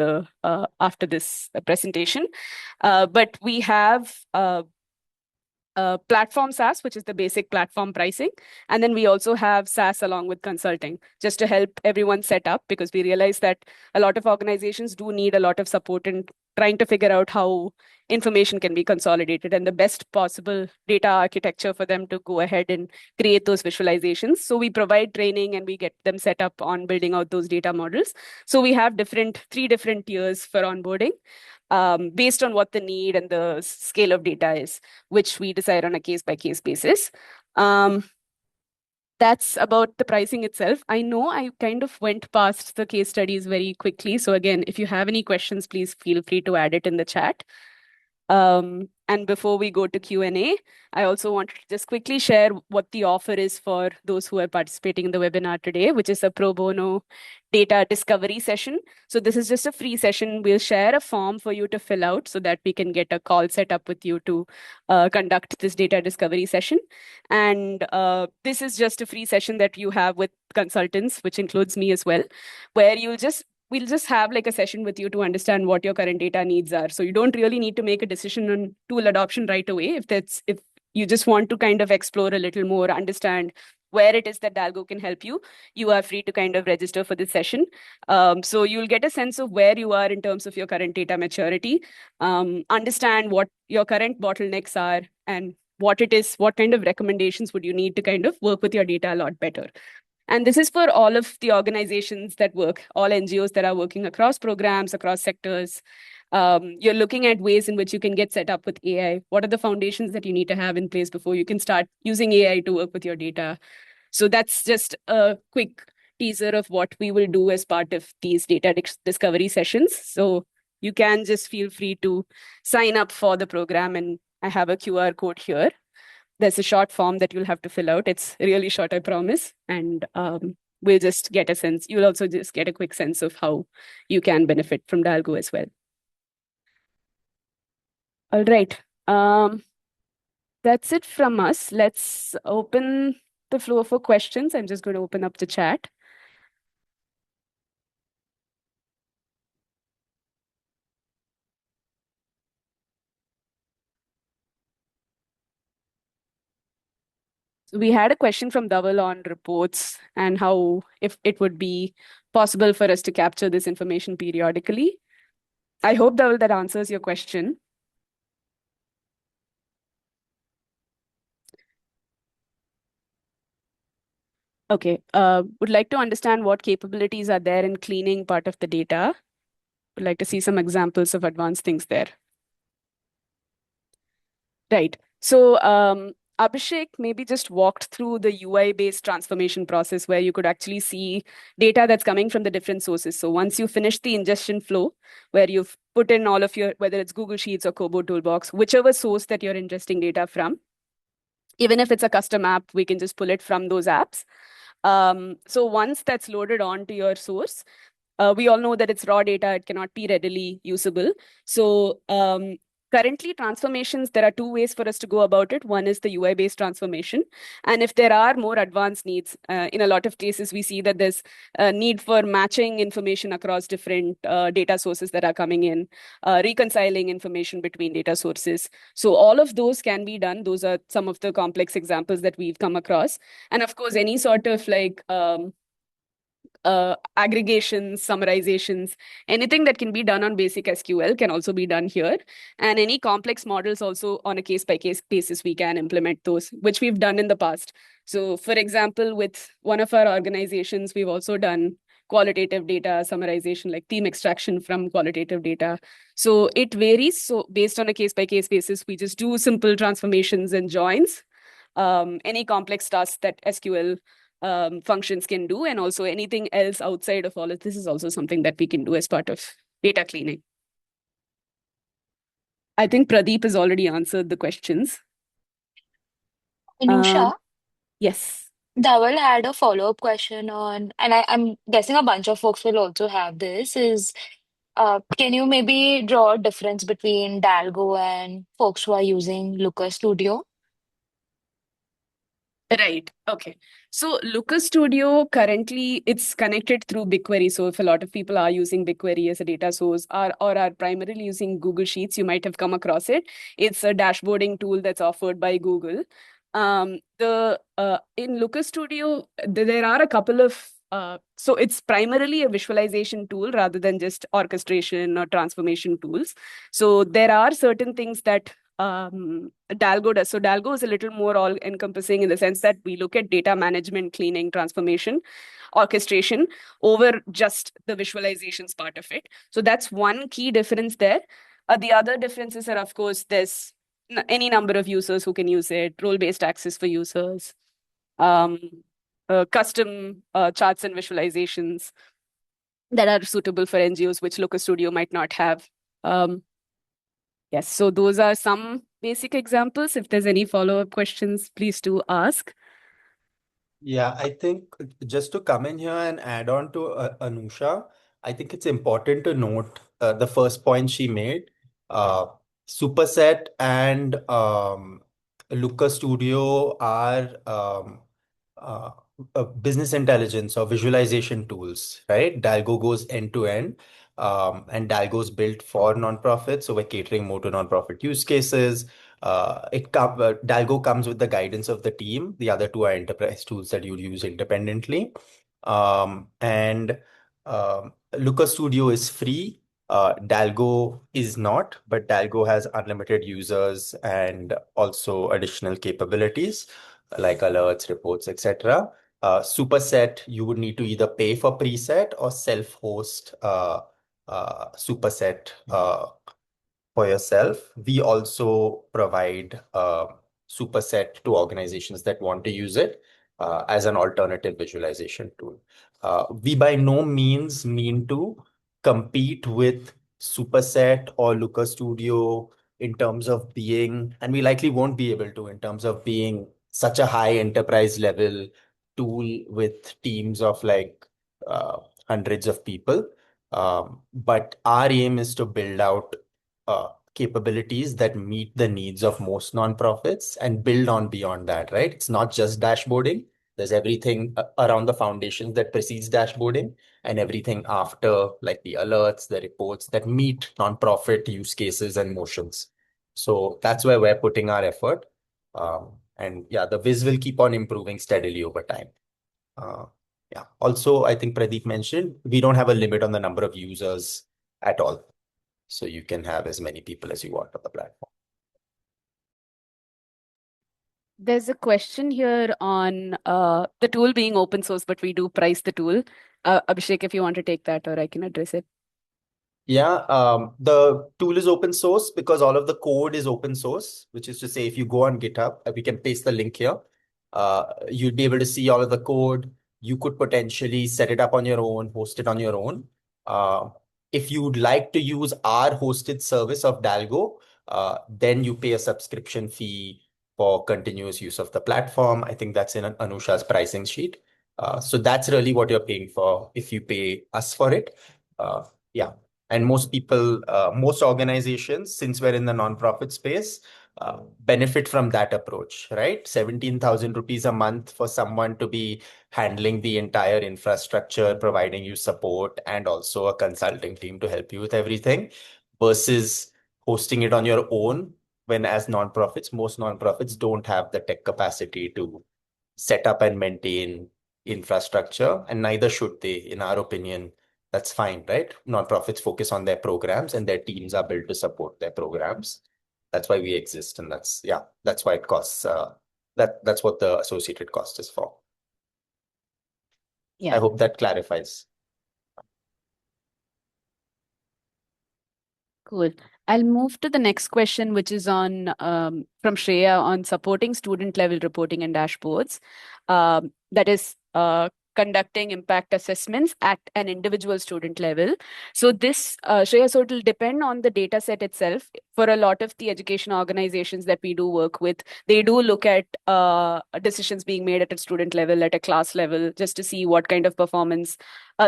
this presentation. But we have platform SaaS, which is the basic platform pricing. And then we also have SaaS along with consulting, just to help everyone set up, because we realize that a lot of organizations do need a lot of support in trying to figure out how information can be consolidated and the best possible data architecture for them to go ahead and create those visualizations. So we provide training and we get them set up on building out those data models. So we have three different tiers for onboarding. Based on what the need and the scale of data is, which we decide on a case-by-case basis. That's about the pricing itself. I know I kind of went past the case studies very quickly. So again, if you have any questions, please feel free to add it in the chat. And before we go to Q&A, I also wanted to just quickly share what the offer is for those who are participating in the webinar today, which is a pro bono data discovery session. So this is just a free session. We'll share a form for you to fill out so that we can get a call set up with you to conduct this data discovery session. And this is just a free session that you have with consultants, which includes me as well, where we'll just have like a session with you to understand what your current data needs are. So you don't really need to make a decision on tool adoption right away. If you just want to kind of explore a little more, understand where it is that Dalgo can help you, you are free to kind of register for this session. So you'll get a sense of where you are in terms of your current data maturity, understand what your current bottlenecks are, and what kind of recommendations would you need to kind of work with your data a lot better. And this is for all of the organizations that work, all NGOs that are working across programs, across sectors. You're looking at ways in which you can get set up with AI. What are the foundations that you need to have in place before you can start using AI to work with your data? So that's just a quick teaser of what we will do as part of these data discovery sessions. So you can just feel free to sign up for the program, and I have a QR code here. There's a short form that you'll have to fill out. It's really short, I promise. And we'll just get a sense. You'll also just get a quick sense of how you can benefit from Dalgo as well. All right. That's it from us. Let's open the floor for questions. I'm just going to open up the chat. So we had a question from Dhaval on reports and how if it would be possible for us to capture this information periodically. I hope, Dhaval, that answers your question. Okay, would like to understand what capabilities are there in cleaning part of the data. Would like to see some examples of advanced things there. Right. So Abhishek maybe just walked through the UI-based transformation process where you could actually see data that's coming from the different sources. So once you finish the ingestion flow, where you've put in all of your, whether it's Google Sheets or Kobo Toolbox, whichever source that you're ingesting data from, even if it's a custom app, we can just pull it from those apps. So once that's loaded onto your source, we all know that it's raw data, it cannot be readily usable. So Currently, transformations, there are two ways for us to go about it. One is the UI-based transformation. And if there are more advanced needs, in a lot of cases, we see that there's a need for matching information across different data sources that are coming in, reconciling information between data sources. So all of those can be done. Those are some of the complex examples that we've come across. And of course, any sort of like aggregations, summarizations, anything that can be done on basic SQL can also be done here. And any complex models also on a case by case basis, we can implement those, which we've done in the past. So, for example, with one of our organizations, we've also done qualitative data summarization, like theme extraction from qualitative data. So it varies. So based on a case by case basis, we just do simple transformations and joins. Any complex tasks that SQL functions can do, and also anything else outside of all of this is also something that we can do as part of data cleaning. I think Pradeep has already answered the questions. Anusha, Yes. Dhaval had a follow-up question on, and I'm guessing a bunch of folks will also have this, is can you maybe draw a difference between Dalgo and folks who are using Looker Studio? Right. Okay. So Looker Studio currently it's connected through BigQuery. So if a lot of people are using BigQuery as a data source or are primarily using Google Sheets, you might have come across it. It's a dashboarding tool that's offered by Google. The In Looker Studio, there are a couple of so it's primarily a visualization tool rather than just orchestration or transformation tools. So there are certain things that Dalgo does. So Dalgo is a little more all encompassing in the sense that we look at data management, cleaning, transformation, orchestration over just the visualizations part of it. So that's one key difference there. The other differences are, of course, there's any number of users who can use it, role-based access for users, um, custom charts and visualizations that are suitable for NGOs, which Looker Studio might not have. Yes, so those are some basic examples. If there's any follow-up questions, please do ask. Yeah, I think just to come in here and add on to Anusha, I think it's important to note the first point she made. Uh, Superset and Looker Studio are uh, business intelligence or visualization tools, right? Dalgo goes end to end, and Dalgo is built for nonprofits, so we're catering more to nonprofit use cases. Dalgo comes with the guidance of the team. The other two are enterprise tools that you'd use independently. And Looker Studio is free. Dalgo is not, but Dalgo has unlimited users and also additional capabilities like alerts, reports, etc. Superset, you would need to either pay for preset or self-host Superset for yourself. We also provide Superset to organizations that want to use it as an alternative visualization tool. We by no means mean to compete with Superset or Looker Studio in terms of being, and we likely won't be able to in terms of being such a high enterprise level tool with teams of like hundreds of people. But our aim is to build out capabilities that meet the needs of most nonprofits and build on beyond that, right? It's not just dashboarding. There's everything around the foundations that precedes dashboarding and everything after, like the alerts, the reports that meet nonprofit use cases and motions. So that's where we're putting our effort. And yeah, the Viz will keep on improving steadily over time. Yeah. Also, I think Pradeep mentioned we don't have a limit on the number of users at all. So you can have as many people as you want on the platform. There's a question here on the tool being open source, but we do price the tool. Abhishek, if you want to take that, or I can address it. Yeah, the tool is open source because all of the code is open source, which is to say, if you go on GitHub, we can paste the link here. You'd be able to see all of the code. You could potentially set it up on your own, host it on your own. If you'd like to use our hosted service of Dalgo, then you pay a subscription fee for continuous use of the platform. I think that's in Anusha's pricing sheet. So that's really what you're paying for if you pay us for it. Yeah. And most people, most organizations, since we're in the nonprofit space, benefit from that approach, right? 17,000 rupees a month for someone to be handling the entire infrastructure, providing you support, and also a consulting team to help you with everything, versus hosting it on your own. When as nonprofits, most nonprofits don't have the tech capacity to set up and maintain infrastructure, and neither should they, in our opinion. That's fine, right? Nonprofits focus on their programs and their teams are built to support their programs. That's why we exist, and that's why it costs. That's what the associated cost is for. I Yeah. hope that clarifies. Cool. I'll move to the next question, which is on from Shreya on supporting student level reporting and dashboards. That is conducting impact assessments at an individual student level. So this, Shreya, so it'll depend on the data set itself. For a lot of the education organizations that we do work with, they do look at decisions being made at a student level, at a class level, just to see what kind of performance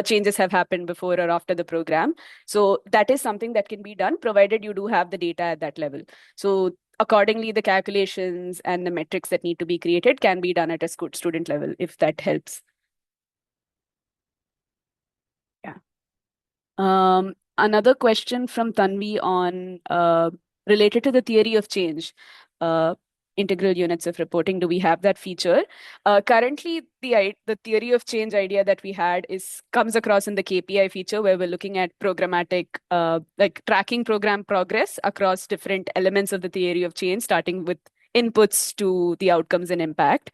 changes have happened before or after the program. So that is something that can be done, provided you do have the data at that level. So accordingly, the calculations and the metrics that need to be created can be done at a student level, if that helps. Yeah. Another question from Tanvi on related to the theory of change. Uh, Integral units of reporting. Do we have that feature? Currently, the theory of change idea that we had comes across in the KPI feature, where we're looking at programmatic, like tracking program progress across different elements of the theory of change, starting with inputs to the outcomes and impact.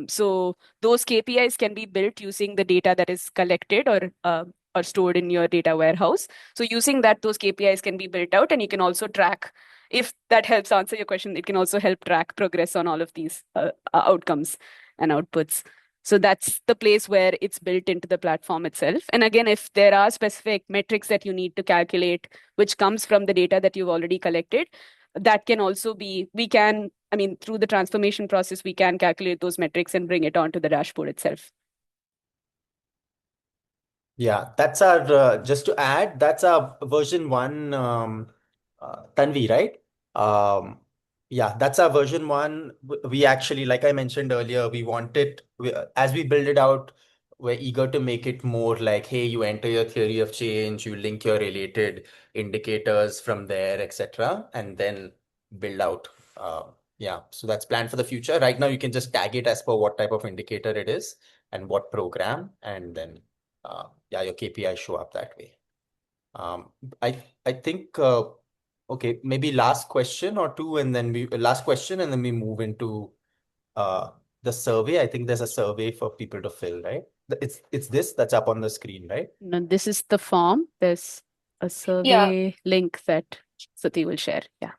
So those KPIs can be built using the data that is collected or stored in your data warehouse. So using that, those KPIs can be built out, and you can also track. If that helps answer your question, it can also help track progress on all of these outcomes and outputs. So that's the place where it's built into the platform itself. And again, if there are specific metrics that you need to calculate, which comes from the data that you've already collected, that can also be, I mean, through the transformation process, we can calculate those metrics and bring it onto the dashboard itself. Yeah, that's our, just to add, that's our version one, Tanvi, right? Um, yeah, that's our version one. We actually, like I mentioned earlier, as we build it out, we're eager to make it more like, hey, you enter your theory of change, you link your related indicators from there, etc., and then build out. Yeah, so that's planned for the future. Right now, you can just tag it as per what type of indicator it is and what program, and then yeah, your KPIs show up that way. Um, I think okay, maybe last question or two, and then last question, and then we move into uh, the survey. I think there's a survey for people to fill, right? It's this that's up on the screen, right? No, this is the form. There's a Yeah, survey link that Sati will share. Yeah.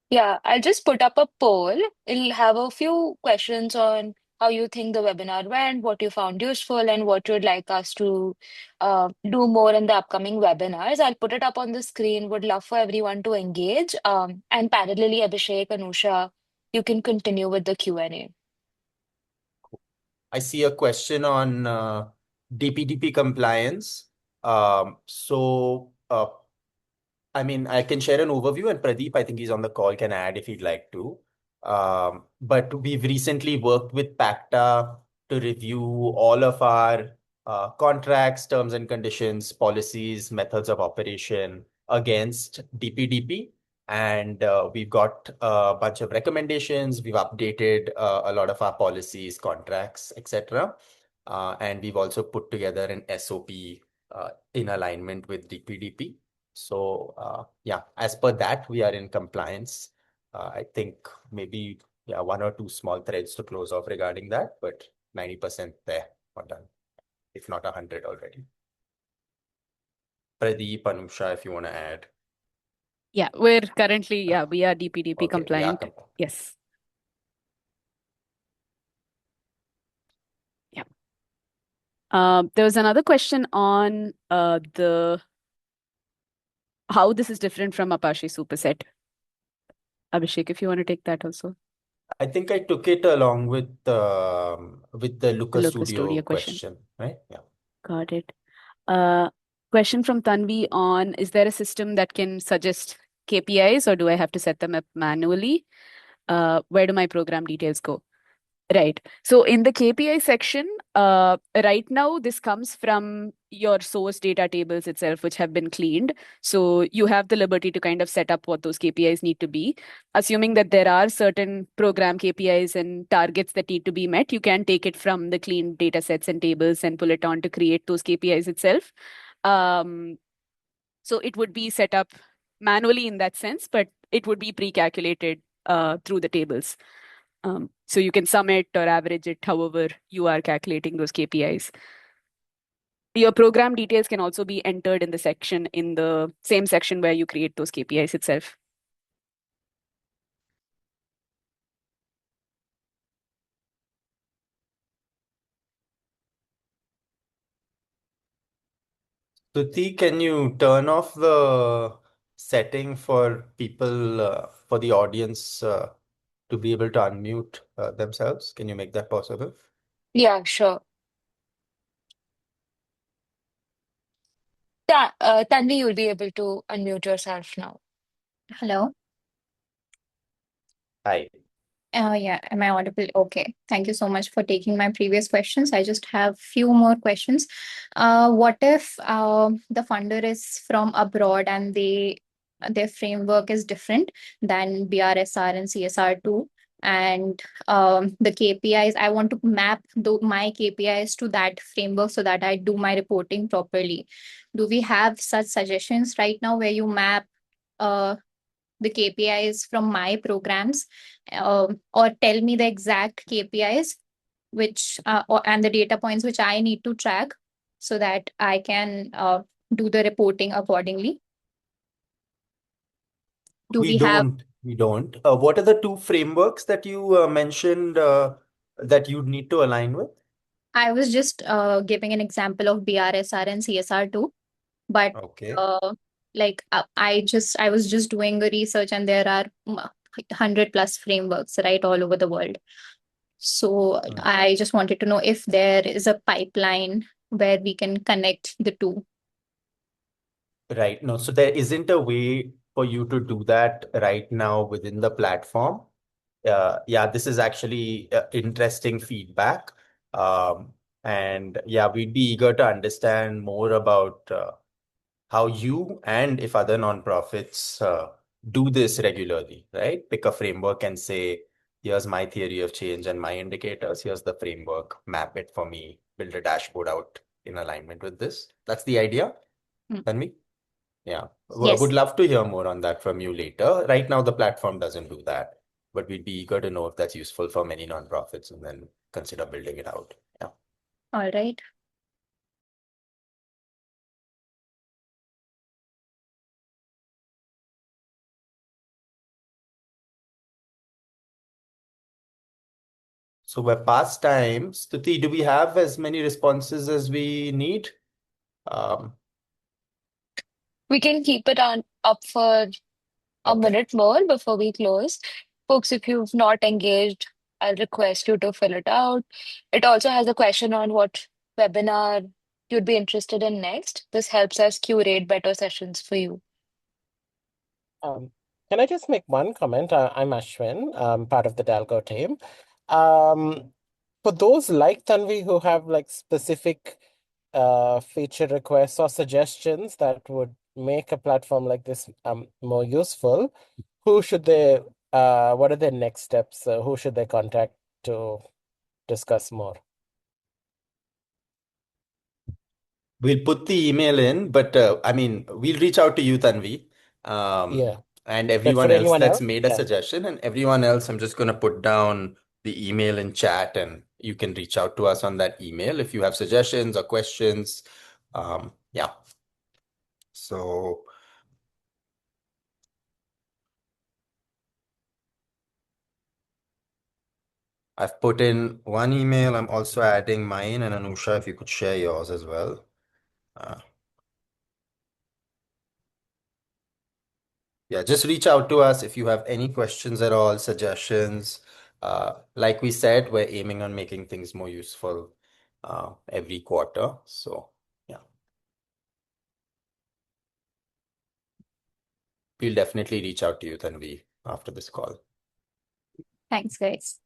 yeah. I'll just put up a poll. It'll have a few questions on how you think the webinar went, what you found useful, and what you'd like us to do more in the upcoming webinars. I'll put it up on the screen. Would love for everyone to engage. And parallelly, Abhishek, Anusha, you can continue with the Q&A. I see a question on DPDP compliance. I mean, I can share an overview, and Pradeep, I think he's on the call, can add if he'd like to. But we've recently worked with PACTA to review all of our contracts, terms and conditions, policies, methods of operation against DPDP. And we've got a bunch of recommendations. We've updated a lot of our policies, contracts, etc. And we've also put together an SOP in alignment with DPDP. So yeah, as per that, we are in compliance. I think maybe one or two small threads to close off regarding that, but 90% there are done, if not 100 already. Pradeep, Anusha, if you want to add. Yeah, we are DPDP Okay, compliant. Yes. Yeah. There was another question on the how this is different from Apache Superset. Abhishek, if you want to take that also. I think I took it along with the Looker Looker Studio Studio question. question, right? Yeah. Got it. Uh, question from Tanvi on, is there a system that can suggest KPIs or do I have to set them up manually? Where do my program details go? Right. So in the KPI section, right now, this comes from your source data tables itself, which have been cleaned. So you have the liberty to kind of set up what those KPIs need to be. Assuming that there are certain program KPIs and targets that need to be met, you can take it from the clean data sets and tables and pull it on to create those KPIs itself. Um, so it would be set up manually in that sense, but it would be pre-calculated through the tables. So you can sum it or average it however you are calculating those KPIs. Your program details can also be entered in the section in the same section where you create those KPIs itself. Tuti, can you turn off the setting for people, for the audience, to be able to unmute themselves? Can you make that possible? Yeah, sure. Tanvi, you'll be able to unmute yourself now. Hello. Hi. Yeah, am I audible? Okay. Thank you so much for taking my previous questions. I just have few more questions. What if the funder is from abroad and their framework is different than BRSR and CSR2? And the KPIs, I want to map my KPIs to that framework so that I do my reporting properly. Do we have such suggestions right now where you map uh, the KPIs from my programs, or tell me the exact KPIs which and the data points which I need to track so that I can do the reporting accordingly? Do We we have? don't. We don't. What are the two frameworks that you mentioned that you need to align with? I was just giving an example of BRSR and CSR2, but Okay. I was just doing a research and there are 100 plus frameworks right all over the world. So Hmm. I just wanted to know if there is a pipeline where we can connect the two. Right. No, so there isn't a way for you to do that right now within the platform. Yeah, this is actually interesting feedback. Um, and yeah, we'd be eager to understand more about how you and if other nonprofits do this regularly, right? Pick a framework and say, here's my theory of change and my indicators. Here's the framework. Map it for me. Build a dashboard out in alignment with this. That's the idea, Mm. Tanvi? Yeah. Would Yes. love to hear more on that from you later. Right now, the platform doesn't do that, but we'd be eager to know if that's useful for many nonprofits and then consider building it out. Yeah. All right. So we're past time. Stuti, do we have as many responses as we need? Um, We can keep it on up for a okay. minute more before we close. Folks, if you've not engaged, I'll request you to fill it out. It also has a question on what webinar you'd be interested in next. This helps us curate better sessions for you. Um, can I just make one comment? I'm Ashwin, part of the Dalgo team. Um, for those like Tanvi who have like specific feature requests or suggestions that would make a platform like this more useful, who should they, what are their next steps? Who should they contact to discuss more? We'll put the email in, but I mean, we'll reach out to you, Tanvi, um, Yeah, and but everyone for else anyone that's else, made a yeah. suggestion, and everyone else, I'm just going to put down the email in chat, and you can reach out to us on that email if you have suggestions or questions. Yeah. So I've put in one email. I'm also adding mine, and Anusha, if you could share yours as well. Uh, Yeah, just reach out to us if you have any questions at all, suggestions. Like we said, we're aiming on making things more useful every quarter. So, yeah. we'll definitely reach out to you, Tanvi, after this call. Thanks, guys.